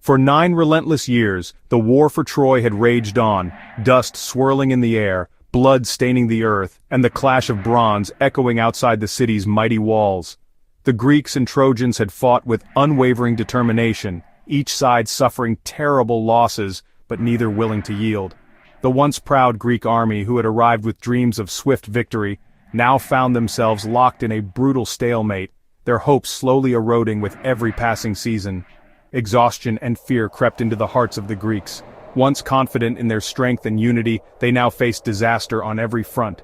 For 9 relentless years, the war for Troy had raged on, dust swirling in the air, blood staining the earth, and the clash of bronze echoing outside the city's mighty walls. The Greeks and Trojans had fought with unwavering determination, each side suffering terrible losses, but neither willing to yield. The once proud Greek army, who had arrived with dreams of swift victory, now found themselves locked in a brutal stalemate, their hopes slowly eroding with every passing season. Exhaustion and fear crept into the hearts of the Greeks. Once confident in their strength and unity, they now faced disaster on every front.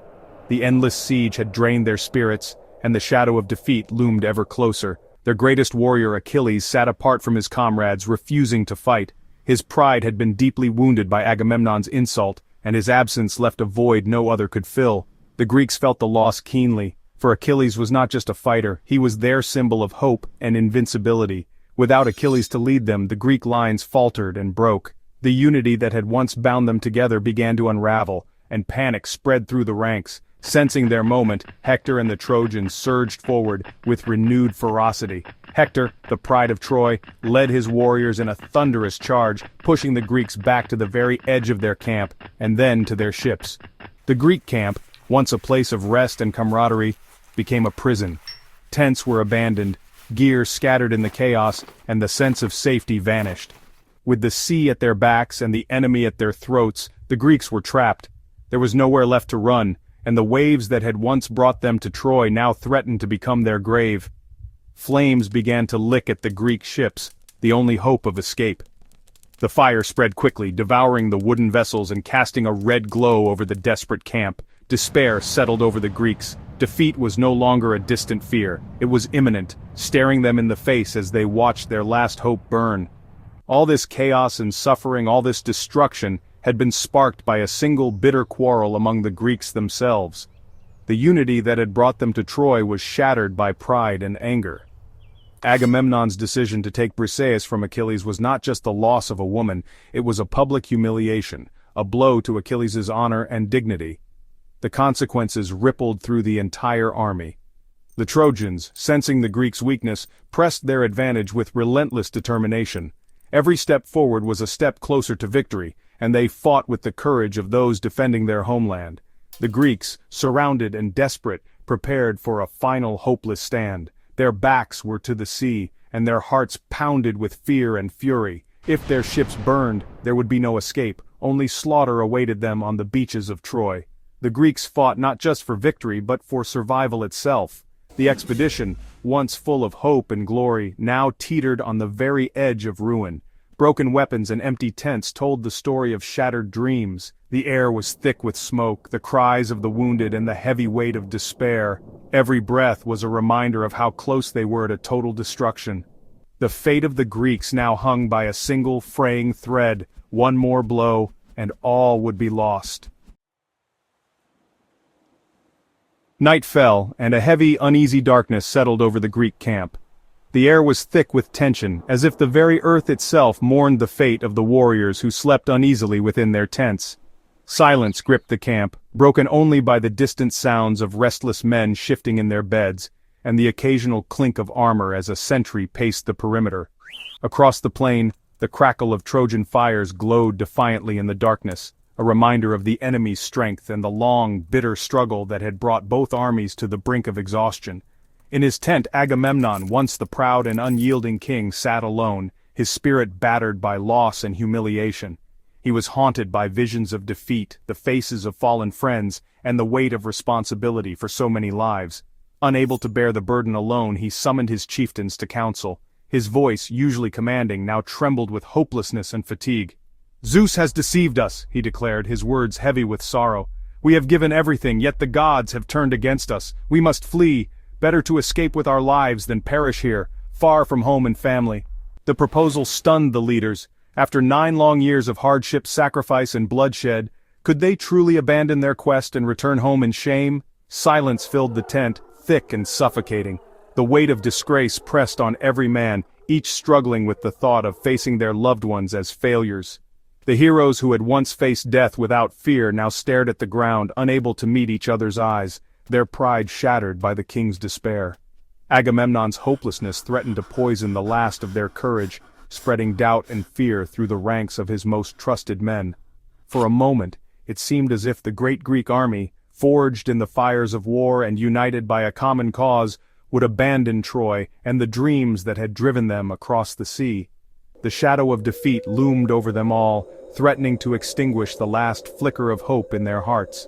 The endless siege had drained their spirits, and the shadow of defeat loomed ever closer. Their greatest warrior Achilles sat apart from his comrades, refusing to fight. His pride had been deeply wounded by Agamemnon's insult, and his absence left a void no other could fill. The Greeks felt the loss keenly, for Achilles was not just a fighter, he was their symbol of hope and invincibility. Without Achilles to lead them, the Greek lines faltered and broke. The unity that had once bound them together began to unravel, and panic spread through the ranks. Sensing their moment, Hector and the Trojans surged forward with renewed ferocity. Hector, the pride of Troy, led his warriors in a thunderous charge, pushing the Greeks back to the very edge of their camp, and then to their ships. The Greek camp, once a place of rest and camaraderie, became a prison. Tents were abandoned, gear scattered in the chaos, and the sense of safety vanished. With the sea at their backs and the enemy at their throats, the Greeks were trapped. There was nowhere left to run, and the waves that had once brought them to Troy now threatened to become their grave. Flames began to lick at the Greek ships, the only hope of escape. The fire spread quickly, devouring the wooden vessels and casting a red glow over the desperate camp. Despair settled over the Greeks. Defeat was no longer a distant fear, it was imminent, staring them in the face as they watched their last hope burn. All this chaos and suffering, all this destruction, had been sparked by a single bitter quarrel among the Greeks themselves. The unity that had brought them to Troy was shattered by pride and anger. Agamemnon's decision to take Briseis from Achilles was not just the loss of a woman, it was a public humiliation, a blow to Achilles' honor and dignity. The consequences rippled through the entire army. The Trojans, sensing the Greeks' weakness, pressed their advantage with relentless determination. Every step forward was a step closer to victory, and they fought with the courage of those defending their homeland. The Greeks, surrounded and desperate, prepared for a final hopeless stand. Their backs were to the sea, and their hearts pounded with fear and fury. If their ships burned, there would be no escape, only slaughter awaited them on the beaches of Troy. The Greeks fought not just for victory but for survival itself. The expedition, once full of hope and glory, now teetered on the very edge of ruin. Broken weapons and empty tents told the story of shattered dreams. The air was thick with smoke, the cries of the wounded and the heavy weight of despair. Every breath was a reminder of how close they were to total destruction. The fate of the Greeks now hung by a single fraying thread. One more blow, and all would be lost. Night fell, and a heavy, uneasy darkness settled over the Greek camp. The air was thick with tension, as if the very earth itself mourned the fate of the warriors who slept uneasily within their tents. Silence gripped the camp, broken only by the distant sounds of restless men shifting in their beds, and the occasional clink of armor as a sentry paced the perimeter. Across the plain, the crackle of Trojan fires glowed defiantly in the darkness, a reminder of the enemy's strength and the long, bitter struggle that had brought both armies to the brink of exhaustion. In his tent, Agamemnon, once the proud and unyielding king, sat alone, his spirit battered by loss and humiliation. He was haunted by visions of defeat, the faces of fallen friends, and the weight of responsibility for so many lives. Unable to bear the burden alone, he summoned his chieftains to council. His voice, usually commanding, now trembled with hopelessness and fatigue. "Zeus has deceived us," he declared, his words heavy with sorrow. "We have given everything, yet the gods have turned against us. We must flee. Better to escape with our lives than perish here, far from home and family." The proposal stunned the leaders. After 9 long years of hardship, sacrifice, and bloodshed, could they truly abandon their quest and return home in shame? Silence filled the tent, thick and suffocating. The weight of disgrace pressed on every man, each struggling with the thought of facing their loved ones as failures. The heroes who had once faced death without fear now stared at the ground, unable to meet each other's eyes, their pride shattered by the king's despair. Agamemnon's hopelessness threatened to poison the last of their courage. spreading doubt and fear through the ranks of his most trusted men. For a moment, it seemed as if the great Greek army, forged in the fires of war and united by a common cause, would abandon Troy and the dreams that had driven them across the sea. The shadow of defeat loomed over them all, threatening to extinguish the last flicker of hope in their hearts.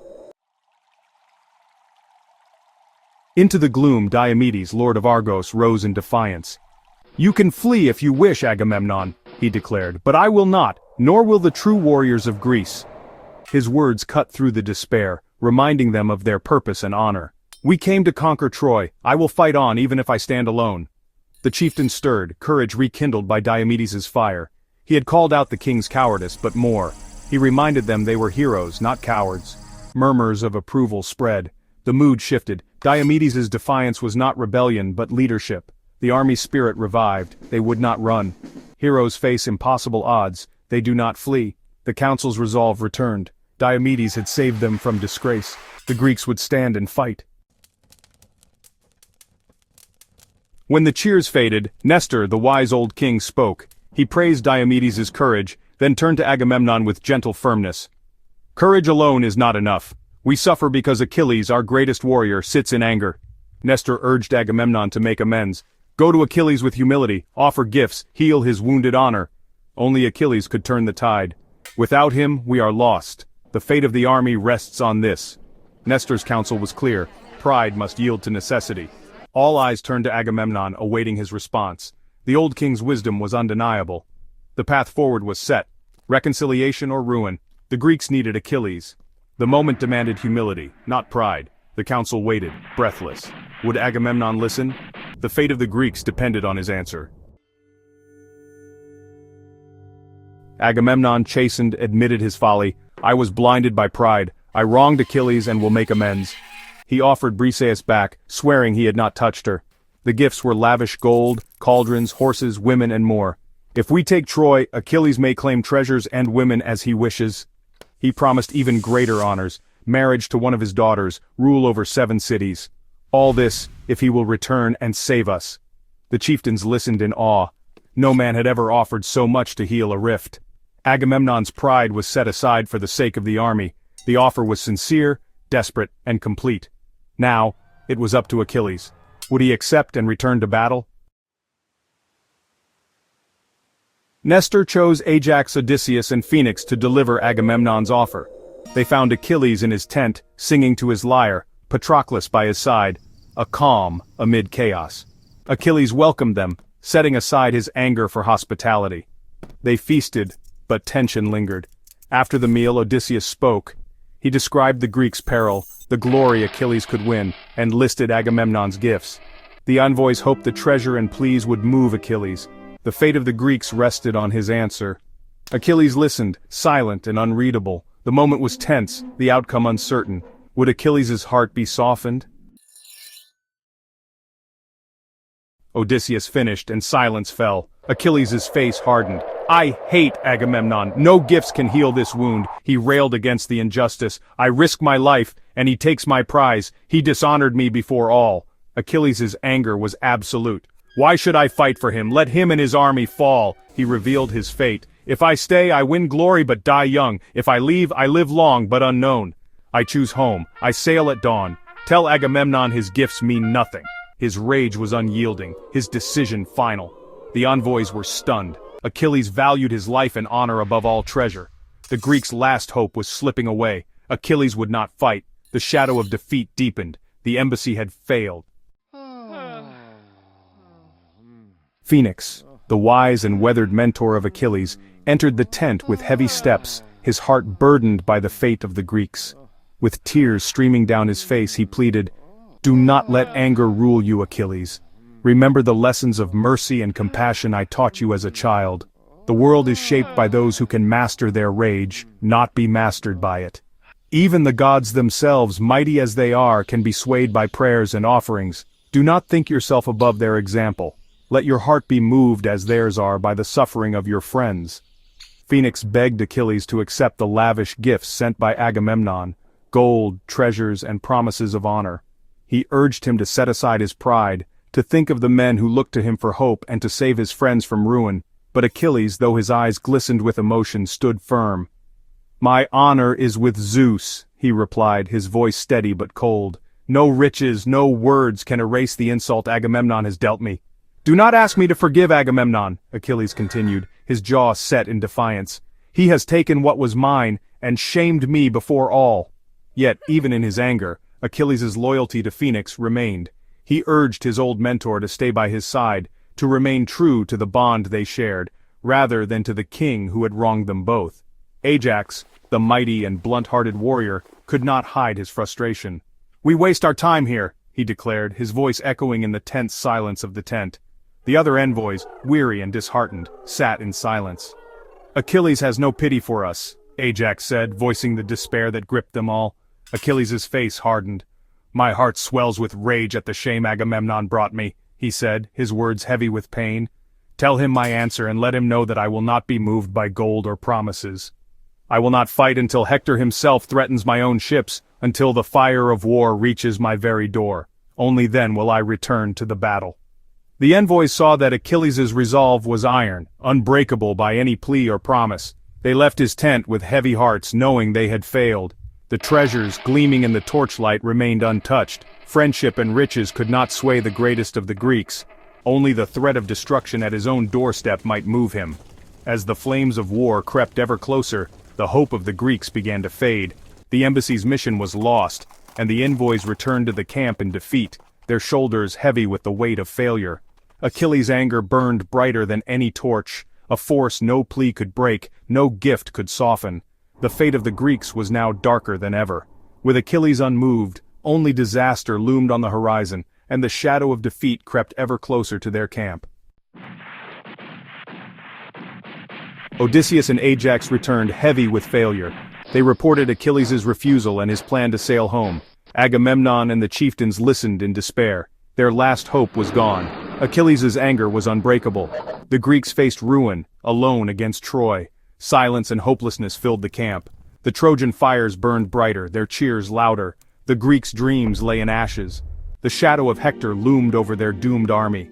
Into the gloom Diomedes, lord of Argos, rose in defiance. "You can flee if you wish, Agamemnon," he declared, "but I will not, nor will the true warriors of Greece." His words cut through the despair, reminding them of their purpose and honor. "We came to conquer Troy. I will fight on even if I stand alone." The chieftain stirred, courage rekindled by Diomedes's fire. He had called out the king's cowardice, but more. He reminded them they were heroes, not cowards. Murmurs of approval spread. The mood shifted. Diomedes's defiance was not rebellion, but leadership. The army's spirit revived. They would not run. Heroes face impossible odds. They do not flee. The council's resolve returned. Diomedes had saved them from disgrace. The Greeks would stand and fight. When the cheers faded, Nestor, the wise old king, spoke. He praised Diomedes's courage, then turned to Agamemnon with gentle firmness. "Courage alone is not enough. We suffer because Achilles, our greatest warrior, sits in anger." Nestor urged Agamemnon to make amends. "Go to Achilles with humility, offer gifts, heal his wounded honor." Only Achilles could turn the tide. "Without him, we are lost. The fate of the army rests on this." Nestor's counsel was clear. Pride must yield to necessity. All eyes turned to Agamemnon, awaiting his response. The old king's wisdom was undeniable. The path forward was set. Reconciliation or ruin. The Greeks needed Achilles. The moment demanded humility, not pride. The council waited, breathless. Would Agamemnon listen? The fate of the Greeks depended on his answer. Agamemnon, chastened, admitted his folly. "I was blinded by pride. I wronged Achilles and will make amends." He offered Briseis back, swearing he had not touched her. The gifts were lavish gold, cauldrons, horses, women, and more. "If we take Troy, Achilles may claim treasures and women as he wishes." He promised even greater honors, marriage to one of his daughters, rule over 7 cities. All this, if he will return and save us. The chieftains listened in awe. No man had ever offered so much to heal a rift. Agamemnon's pride was set aside for the sake of the army. The offer was sincere, desperate, and complete. Now, it was up to Achilles. Would he accept and return to battle? Nestor chose Ajax, Odysseus, and Phoenix to deliver Agamemnon's offer. They found Achilles in his tent, singing to his lyre, Patroclus by his side, a calm amid chaos. Achilles welcomed them, setting aside his anger for hospitality. They feasted, but tension lingered. After the meal, Odysseus spoke. He described the Greeks' peril, the glory Achilles could win, and listed Agamemnon's gifts. The envoys hoped the treasure and pleas would move Achilles. The fate of the Greeks rested on his answer. Achilles listened, silent and unreadable. The moment was tense, the outcome uncertain. Would Achilles' heart be softened? Odysseus finished, and silence fell. Achilles' face hardened. "I hate Agamemnon. No gifts can heal this wound." He railed against the injustice. "I risk my life, and he takes my prize. He dishonored me before all." Achilles' anger was absolute. "Why should I fight for him? Let him and his army fall." He revealed his fate. "If I stay, I win glory but die young. If I leave, I live long but unknown. I choose home. I sail at dawn. Tell Agamemnon his gifts mean nothing." His rage was unyielding, his decision final. The envoys were stunned. Achilles valued his life and honor above all treasure. The Greeks' last hope was slipping away. Achilles would not fight. The shadow of defeat deepened. The embassy had failed. Phoenix, the wise and weathered mentor of Achilles, entered the tent with heavy steps, his heart burdened by the fate of the Greeks. With tears streaming down his face, he pleaded, "Do not let anger rule you, Achilles. Remember the lessons of mercy and compassion I taught you as a child. The world is shaped by those who can master their rage, not be mastered by it. Even the gods themselves, mighty as they are, can be swayed by prayers and offerings. Do not think yourself above their example. Let your heart be moved as theirs are by the suffering of your friends." Phoenix begged Achilles to accept the lavish gifts sent by Agamemnon, gold, treasures, and promises of honor. He urged him to set aside his pride, to think of the men who looked to him for hope and to save his friends from ruin. But Achilles, though his eyes glistened with emotion, stood firm. "My honor is with Zeus," he replied, his voice steady but cold. "No riches, no words can erase the insult Agamemnon has dealt me." "Do not ask me to forgive Agamemnon," Achilles continued, his jaw set in defiance. "He has taken what was mine, and shamed me before all." Yet, even in his anger, Achilles' loyalty to Phoenix remained. He urged his old mentor to stay by his side, to remain true to the bond they shared, rather than to the king who had wronged them both. Ajax, the mighty and blunt-hearted warrior, could not hide his frustration. "We waste our time here," he declared, his voice echoing in the tense silence of the tent. The other envoys, weary and disheartened, sat in silence. "Achilles has no pity for us," Ajax said, voicing the despair that gripped them all. Achilles' face hardened. "My heart swells with rage at the shame Agamemnon brought me," he said, his words heavy with pain. "Tell him my answer and let him know that I will not be moved by gold or promises. I will not fight until Hector himself threatens my own ships, until the fire of war reaches my very door. Only then will I return to the battle." The envoys saw that Achilles' resolve was iron, unbreakable by any plea or promise. They left his tent with heavy hearts, knowing they had failed. The treasures, gleaming in the torchlight, remained untouched. Friendship and riches could not sway the greatest of the Greeks. Only the threat of destruction at his own doorstep might move him. As the flames of war crept ever closer, the hope of the Greeks began to fade. The embassy's mission was lost, and the envoys returned to the camp in defeat, their shoulders heavy with the weight of failure. Achilles' anger burned brighter than any torch, a force no plea could break, no gift could soften. The fate of the Greeks was now darker than ever. With Achilles unmoved, only disaster loomed on the horizon, and the shadow of defeat crept ever closer to their camp. Odysseus and Ajax returned heavy with failure. They reported Achilles' refusal and his plan to sail home. Agamemnon and the chieftains listened in despair. Their last hope was gone. Achilles' anger was unbreakable. The Greeks faced ruin, alone against Troy. Silence and hopelessness filled the camp. The Trojan fires burned brighter, their cheers louder. The Greeks' dreams lay in ashes. The shadow of Hector loomed over their doomed army.